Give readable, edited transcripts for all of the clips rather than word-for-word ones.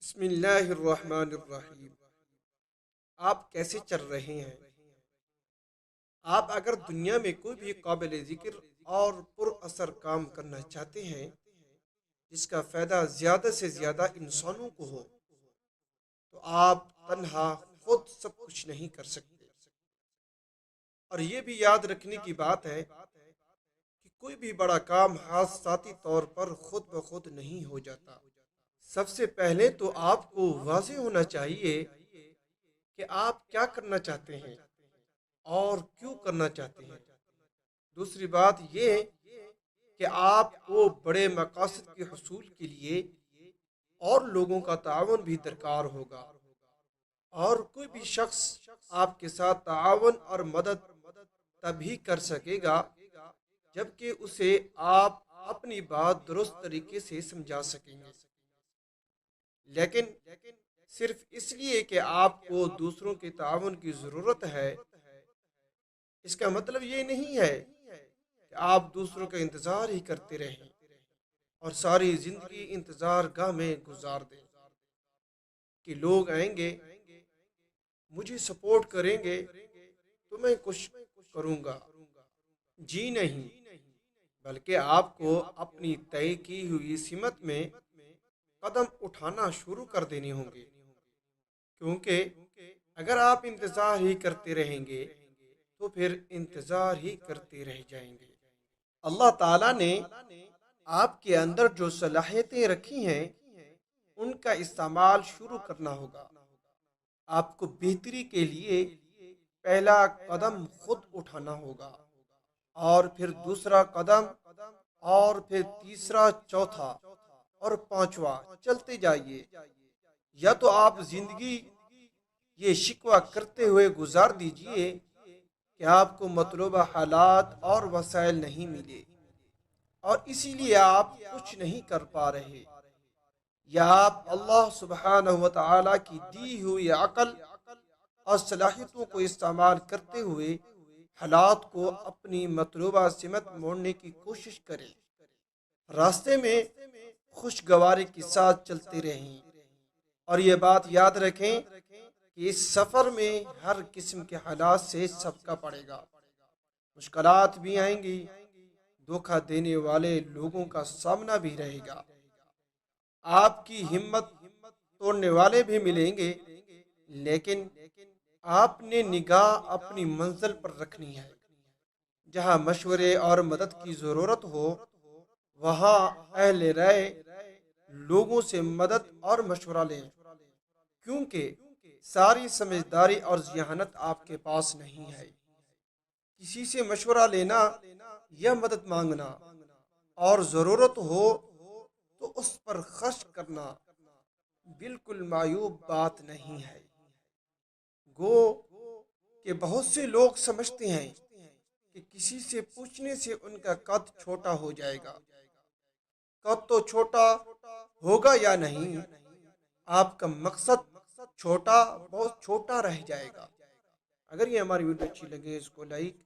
بسم اللہ الرحمن الرحیم۔ آپ کیسے چل رہے ہیں؟ آپ اگر دنیا میں کوئی بھی قابل ذکر اور پر اثر کام کرنا چاہتے ہیں جس کا فائدہ زیادہ سے زیادہ انسانوں کو ہو تو آپ تنہا خود سب کچھ نہیں کر سکتے۔ اور یہ بھی یاد رکھنے کی بات ہے کہ کوئی بھی بڑا کام حادثاتی طور پر خود بخود نہیں ہو جاتا۔ سب سے پہلے تو آپ کو واضح ہونا چاہیے کہ آپ کیا کرنا چاہتے ہیں اور کیوں کرنا چاہتے ہیں۔ دوسری بات یہ کہ آپ کو بڑے مقاصد کے حصول کے لیے اور لوگوں کا تعاون بھی درکار ہوگا، اور کوئی بھی شخص آپ کے ساتھ تعاون اور مدد تبھی کر سکے گا جبکہ اسے آپ اپنی بات درست طریقے سے سمجھا سکیں گے۔ لیکن صرف اس لیے کہ آپ کو دوسروں کے تعاون کی ضرورت ہے، اس کا مطلب یہ نہیں ہے کہ آپ دوسروں کا انتظار ہی کرتے رہیں اور ساری زندگی انتظار گاہ میں گزار دیں کہ لوگ آئیں گے، مجھے سپورٹ کریں گے تو میں کچھ کروں گا۔ جی نہیں، بلکہ آپ کو اپنی طے کی ہوئی سمت میں قدم اٹھانا شروع کر دینے ہوں گے، کیونکہ اگر آپ انتظار ہی کرتے رہیں گے تو پھر انتظار ہی کرتے رہ جائیں گے۔ اللہ تعالیٰ نے آپ کے اندر جو صلاحیتیں رکھی ہیں ان کا استعمال شروع کرنا ہوگا۔ آپ کو بہتری کے لیے پہلا قدم خود اٹھانا ہوگا، اور پھر دوسرا قدم، اور پھر تیسرا، چوتھا اور پانچواں چلتے جائیے۔ یا تو آپ زندگی یہ شکوہ کرتے ہوئے گزار دیجئے کہ آپ کو مطلوبہ حالات اور وسائل نہیں ملے اور اسی لیے آپ کچھ نہیں کر پا رہے، یا آپ اللہ سبحانہ و تعالی کی دی ہوئی عقل اور صلاحیتوں کو استعمال کرتے ہوئے حالات کو اپنی مطلوبہ سمت موڑنے کی کوشش کریں۔ راستے میں خوشگواری کے ساتھ چلتے رہیں، اور یہ بات یاد رکھیں کہ اس سفر میں ہر قسم کے حالات سے سبقہ پڑے گا۔ مشکلات بھی آئیں گی، دھوکہ دینے والے لوگوں کا سامنا بھی رہے گا، آپ کی ہمت توڑنے والے بھی ملیں گے، لیکن آپ نے نگاہ اپنی منزل پر رکھنی ہے۔ جہاں مشورے اور مدد کی ضرورت ہو وہاں اہل رائے لوگوں سے مدد اور مشورہ لیں، کیونکہ ساری سمجھداری اور ذہانت آپ کے پاس نہیں ہے۔ کسی سے مشورہ لینا یا مدد مانگنا اور ضرورت ہو تو اس پر خرچ کرنا بالکل معیوب بات نہیں ہے۔ گو کہ بہت سے لوگ سمجھتے ہیں کہ کسی سے پوچھنے سے ان کا قد چھوٹا ہو جائے گا۔ قد تو چھوٹا ہوگا یا نہیں، آپ کا مقصد چھوٹا، بہت چھوٹا رہ جائے گا۔ اگر یہ ہماری ویڈیو اچھی لگے اس کو لائک،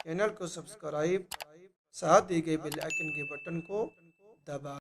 چینل کو سبسکرائب، ساتھ دی گئی بیل آئیکن کے بٹن کو دبا